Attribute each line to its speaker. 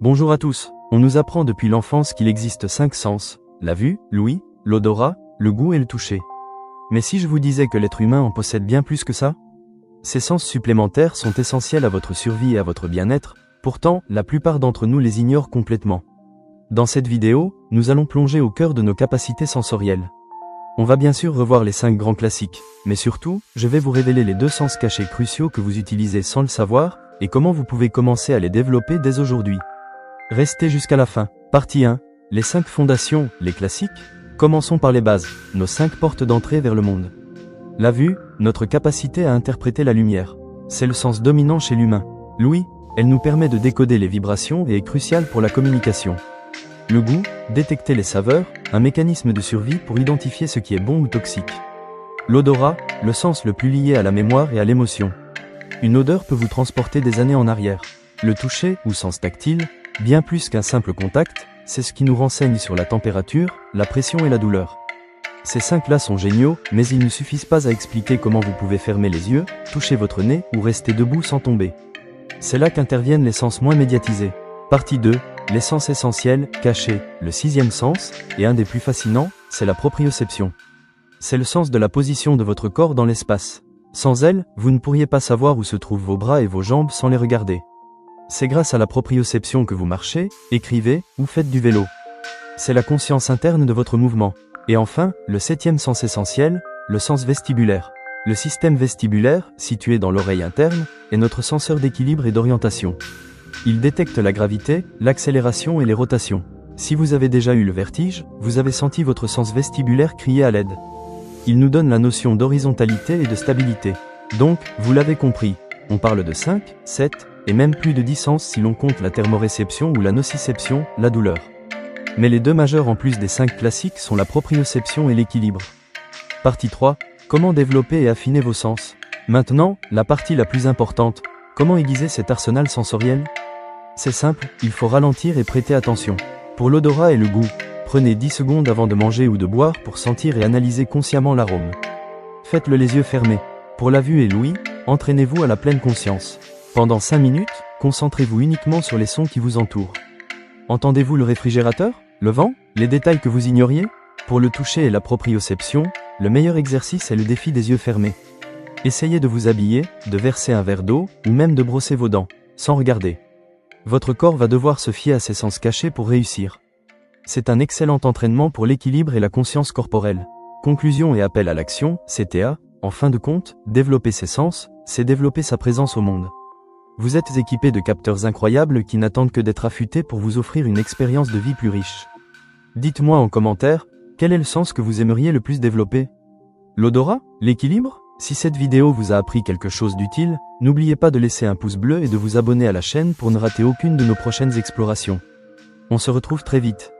Speaker 1: Bonjour à tous. On nous apprend depuis l'enfance qu'il existe 5 sens, la vue, l'ouïe, l'odorat, le goût et le toucher. Mais si je vous disais que l'être humain en possède bien plus que ça? Ces sens supplémentaires sont essentiels à votre survie et à votre bien-être, pourtant, la plupart d'entre nous les ignorent complètement. Dans cette vidéo, nous allons plonger au cœur de nos capacités sensorielles. On va bien sûr revoir les 5 grands classiques, mais surtout, je vais vous révéler les 2 sens cachés cruciaux que vous utilisez sans le savoir, et comment vous pouvez commencer à les développer dès aujourd'hui. Restez jusqu'à la fin. Partie 1. Les 5 fondations, les classiques. Commençons par les bases, nos 5 portes d'entrée vers le monde. La vue, notre capacité à interpréter la lumière. C'est le sens dominant chez l'humain. L'ouïe, elle nous permet de décoder les vibrations et est cruciale pour la communication. Le goût, détecter les saveurs, un mécanisme de survie pour identifier ce qui est bon ou toxique. L'odorat, le sens le plus lié à la mémoire et à l'émotion. Une odeur peut vous transporter des années en arrière. Le toucher, ou sens tactile, bien plus qu'un simple contact, c'est ce qui nous renseigne sur la température, la pression et la douleur. Ces 5-là sont géniaux, mais ils ne suffisent pas à expliquer comment vous pouvez fermer les yeux, toucher votre nez ou rester debout sans tomber. C'est là qu'interviennent les sens moins médiatisés. Partie 2. Les sens essentiels, cachés. Le 6e sens, et un des plus fascinants, c'est la proprioception. C'est le sens de la position de votre corps dans l'espace. Sans elle, vous ne pourriez pas savoir où se trouvent vos bras et vos jambes sans les regarder. C'est grâce à la proprioception que vous marchez, écrivez ou faites du vélo. C'est la conscience interne de votre mouvement. Et enfin, le 7e sens essentiel, le sens vestibulaire. Le système vestibulaire, situé dans l'oreille interne, est notre senseur d'équilibre et d'orientation. Il détecte la gravité, l'accélération et les rotations. Si vous avez déjà eu le vertige, vous avez senti votre sens vestibulaire crier à l'aide. Il nous donne la notion d'horizontalité et de stabilité. Donc, vous l'avez compris, on parle de 5, 7, et même plus de 10 sens si l'on compte la thermoréception ou la nociception, la douleur. Mais les 2 majeurs en plus des 5 classiques sont la proprioception et l'équilibre. Partie 3. Comment développer et affiner vos sens? Maintenant, la partie la plus importante. Comment aiguiser cet arsenal sensoriel? C'est simple, il faut ralentir et prêter attention. Pour l'odorat et le goût, prenez 10 secondes avant de manger ou de boire pour sentir et analyser consciemment l'arôme. Faites-le les yeux fermés. Pour la vue et l'ouïe, entraînez-vous à la pleine conscience. Pendant 5 minutes, concentrez-vous uniquement sur les sons qui vous entourent. Entendez-vous le réfrigérateur, le vent, les détails que vous ignoriez? Pour le toucher et la proprioception, le meilleur exercice est le défi des yeux fermés. Essayez de vous habiller, de verser un verre d'eau, ou même de brosser vos dents, sans regarder. Votre corps va devoir se fier à ses sens cachés pour réussir. C'est un excellent entraînement pour l'équilibre et la conscience corporelle. Conclusion et appel à l'action, CTA, en fin de compte, développer ses sens, c'est développer sa présence au monde. Vous êtes équipé de capteurs incroyables qui n'attendent que d'être affûtés pour vous offrir une expérience de vie plus riche. Dites-moi en commentaire, quel est le sens que vous aimeriez le plus développer? L'odorat? L'équilibre? Si cette vidéo vous a appris quelque chose d'utile, n'oubliez pas de laisser un pouce bleu et de vous abonner à la chaîne pour ne rater aucune de nos prochaines explorations. On se retrouve très vite.